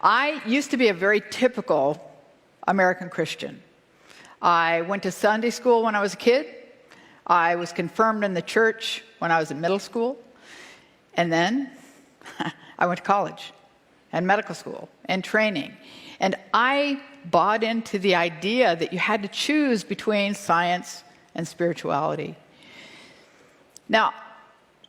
I used to be a very typical American Christian. I went to Sunday school when I was a kid. I was confirmed in the church when I was in middle school. And then I went to college and medical school and training. And I bought into the idea that you had to choose between science and spirituality. Now,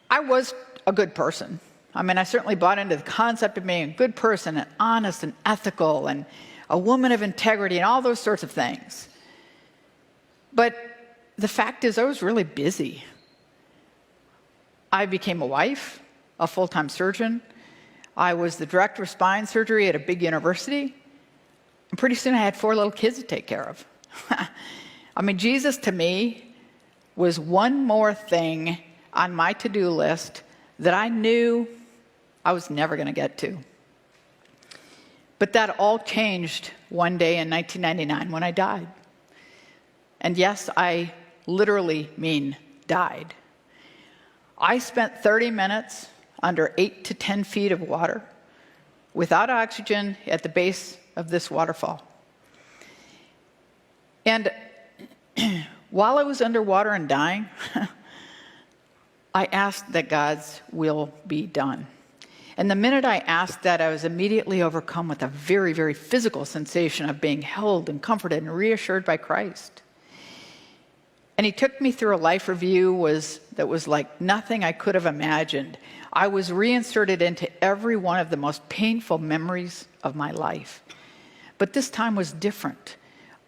I was a good person. I mean, I certainly bought into the concept of being a good person and honest and ethical and a woman of integrity and all those sorts of things. But the fact is, I was really busy. I became a wife, a full-time surgeon. I was the director of spine surgery at a big university. And pretty soon I had 4 little kids to take care of. I mean, Jesus to me was one more thing on my to-do list that I knew I was never going to get to. But that all changed one day in 1999 when I died. And yes, I literally mean died. I spent 30 minutes under 8 to 10 feet of water without oxygen at the base of this waterfall. And while I was underwater and dying, I asked that God's will be done. And the minute I asked that, I was immediately overcome with a very, very physical sensation of being held and comforted and reassured by Christ. And he took me through a life review that was like nothing I could have imagined. I was reinserted into every one of the most painful memories of my life. But this time was different.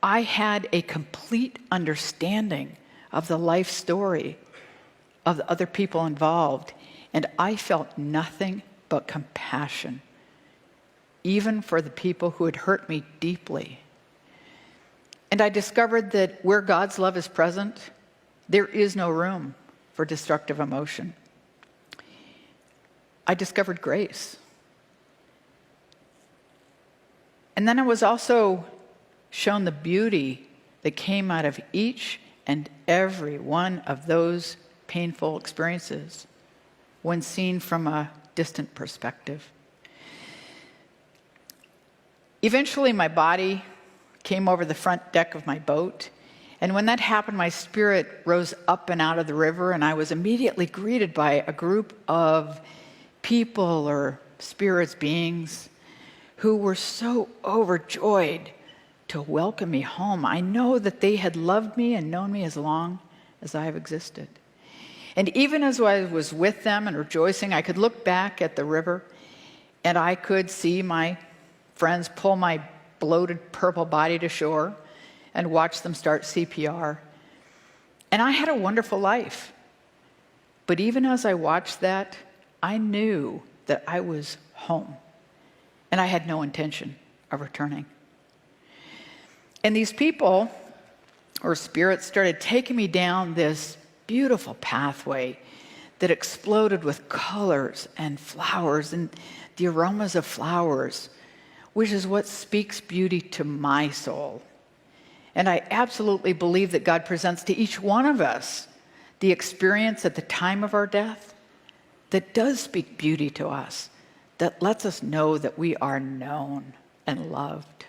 I had a complete understanding of the life story of the other people involved, and I felt nothing but compassion, even for the people who had hurt me deeply. And I discovered that where God's love is present, there is no room for destructive emotion. I discovered grace. And then I was also shown the beauty that came out of each and every one of those painful experiences when seen from a distant perspective. Eventually, my body came over the front deck of my boat, and when that happened, my spirit rose up and out of the river, and I was immediately greeted by a group of people or spirits, beings, who were so overjoyed to welcome me home. I know that they had loved me and known me as long as I have existed. And even as I was with them and rejoicing, I could look back at the river and I could see my friends pull my bloated purple body to shore and watch them start CPR. And I had a wonderful life. But even as I watched that, I knew that I was home and I had no intention of returning. And these people, or spirits, started taking me down this beautiful pathway that exploded with colors and flowers and the aromas of flowers, which is what speaks beauty to my soul. And I absolutely believe that God presents to each one of us the experience at the time of our death that does speak beauty to us, that lets us know that we are known and loved.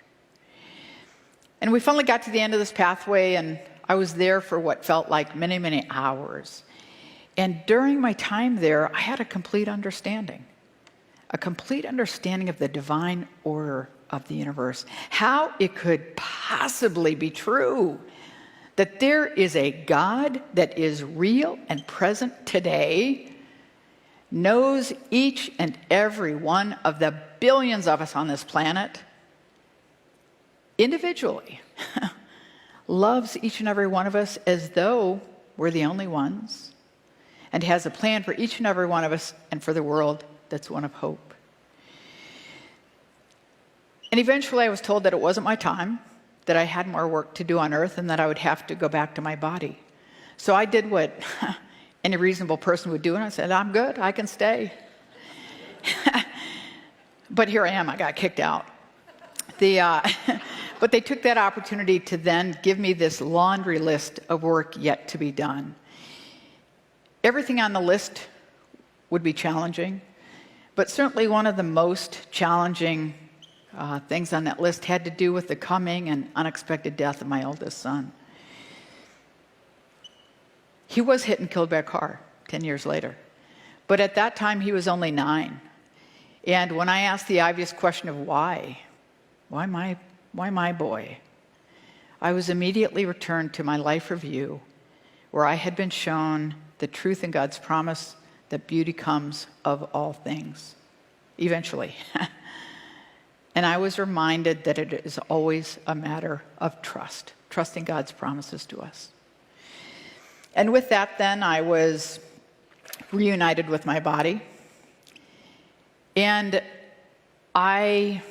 And we finally got to the end of this pathway, and I was there for what felt like many, many hours. And during my time there, I had a complete understanding of the divine order of the universe. How it could possibly be true that there is a God that is real and present today, knows each and every one of the billions of us on this planet individually, loves each and every one of us as though we're the only ones, and has a plan for each and every one of us and for the world that's one of hope. And eventually I was told that it wasn't my time, that I had more work to do on earth, and that I would have to go back to my body. So I did what any reasonable person would do, and I said, I'm good, I can stay. But here I am, I got kicked out. But they took that opportunity to then give me this laundry list of work yet to be done. Everything on the list would be challenging, but certainly one of the most challenging Things on that list had to do with the coming and unexpected death of my oldest son. He was hit and killed by a car 10 years later. But at that time, he was only 9. And when I asked the obvious question of why my boy, I was immediately returned to my life review, where I had been shown the truth in God's promise that beauty comes of all things, eventually. And I was reminded that it is always a matter of trust, trusting God's promises to us. And with that, then, I was reunited with my body. And I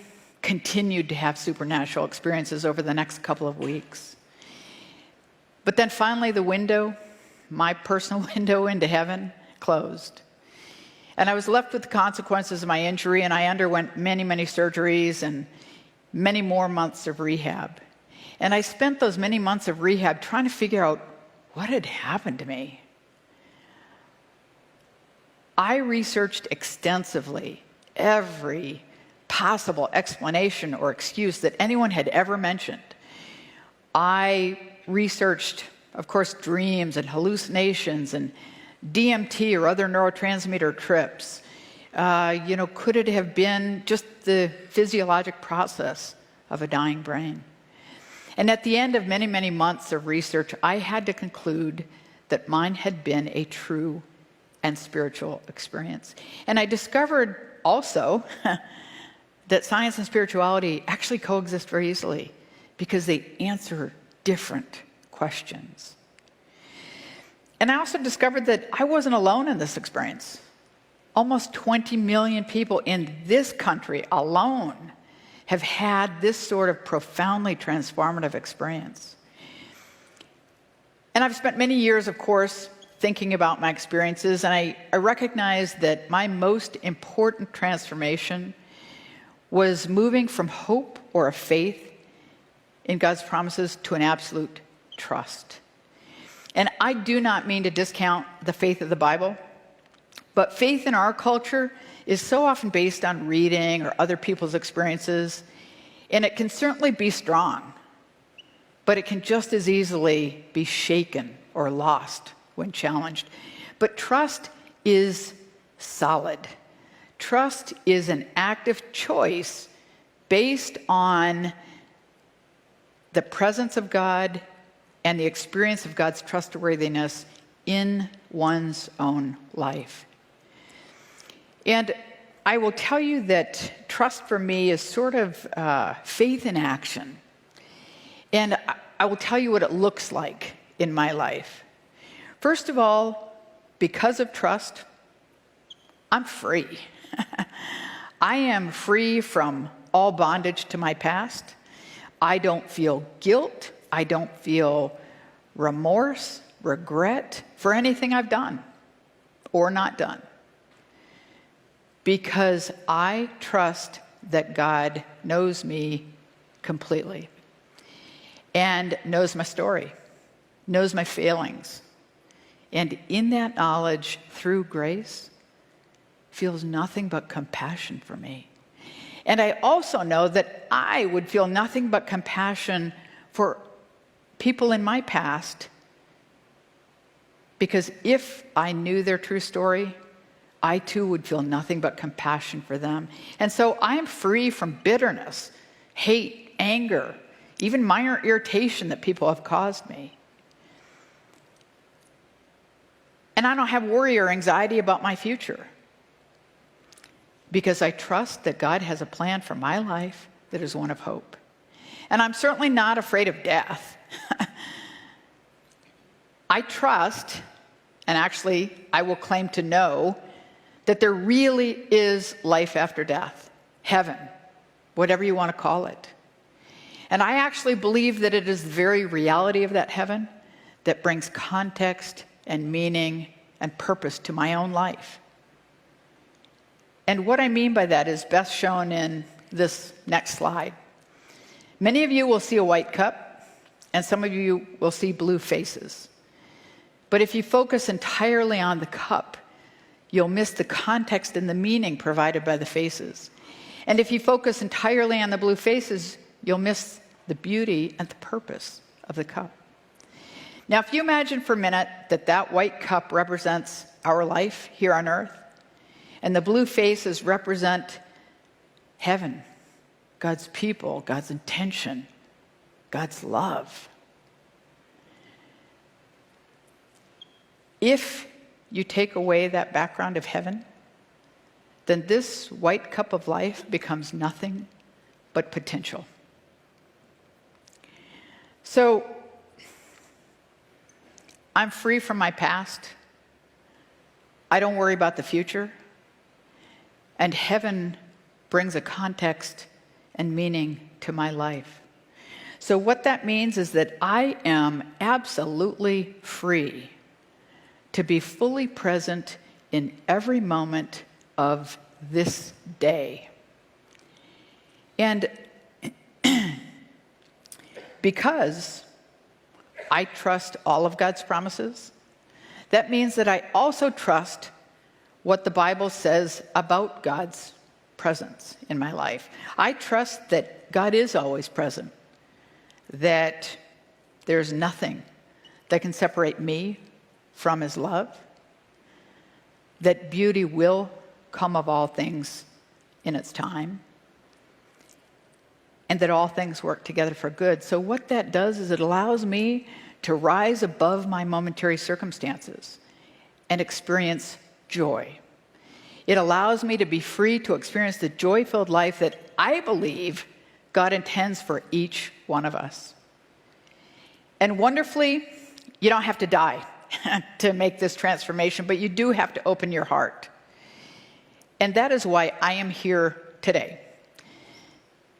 continued to have supernatural experiences over the next couple of weeks. But then finally, the window, my personal window into heaven, closed. And I was left with the consequences of my injury, and I underwent many, many surgeries and many more months of rehab. And I spent those many months of rehab trying to figure out what had happened to me. I researched extensively every possible explanation or excuse that anyone had ever mentioned. I researched, of course, dreams and hallucinations and DMT or other neurotransmitter trips. Could it have been just the physiologic process of a dying brain? And at the end of many, many months of research, I had to conclude that mine had been a true and spiritual experience. And I discovered also that science and spirituality actually coexist very easily because they answer different questions. And I also discovered that I wasn't alone in this experience. Almost 20 million people in this country alone have had this sort of profoundly transformative experience. And I've spent many years, of course, thinking about my experiences, and I recognize that my most important transformation was moving from hope or a faith in God's promises to an absolute trust. And I do not mean to discount the faith of the Bible, but faith in our culture is so often based on reading or other people's experiences, and it can certainly be strong, but it can just as easily be shaken or lost when challenged. But trust is solid. Trust is an active choice based on the presence of God and the experience of God's trustworthiness in one's own life. And I will tell you that trust for me is sort of faith in action. And I will tell you what it looks like in my life. First of all, because of trust, I'm free. I am free from all bondage to my past. I don't feel guilt. I don't feel remorse, regret for anything I've done or not done. Because I trust that God knows me completely and knows my story, knows my failings. And in that knowledge, through grace, feels nothing but compassion for me. And I also know that I would feel nothing but compassion for people in my past, because if I knew their true story, I too would feel nothing but compassion for them. And so I am free from bitterness, hate, anger, even minor irritation that people have caused me. And I don't have worry or anxiety about my future, because I trust that God has a plan for my life that is one of hope. And I'm certainly not afraid of death. I trust, and actually I will claim to know, that there really is life after death, heaven, whatever you want to call it. And I actually believe that it is the very reality of that heaven that brings context and meaning and purpose to my own life. And what I mean by that is best shown in this next slide. Many of you will see a white cup, and some of you will see blue faces. But if you focus entirely on the cup, you'll miss the context and the meaning provided by the faces. And if you focus entirely on the blue faces, you'll miss the beauty and the purpose of the cup. Now, if you imagine for a minute that that white cup represents our life here on earth, and the blue faces represent heaven, God's people, God's intention, God's love. If you take away that background of heaven, then this white cup of life becomes nothing but potential. So, I'm free from my past. I don't worry about the future. And heaven brings a context and meaning to my life. So what that means is that I am absolutely free to be fully present in every moment of this day. And because I trust all of God's promises, that means that I also trust what the Bible says about God's presence in my life. I trust that God is always present, that there's nothing that can separate me from his love, that beauty will come of all things in its time, and that all things work together for good. So what that does is it allows me to rise above my momentary circumstances and experience joy. It allows me to be free to experience the joy-filled life that I believe God intends for each one of us. And wonderfully, you don't have to die to make this transformation, but you do have to open your heart. And that is why I am here today.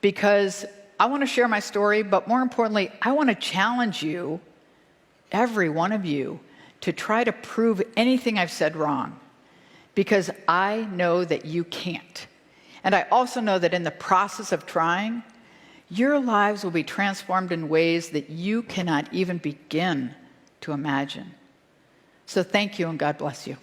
Because I want to share my story, but more importantly, I want to challenge you, every one of you, to try to prove anything I've said wrong. Because I know that you can't. And I also know that in the process of trying, your lives will be transformed in ways that you cannot even begin to imagine. So thank you, and God bless you.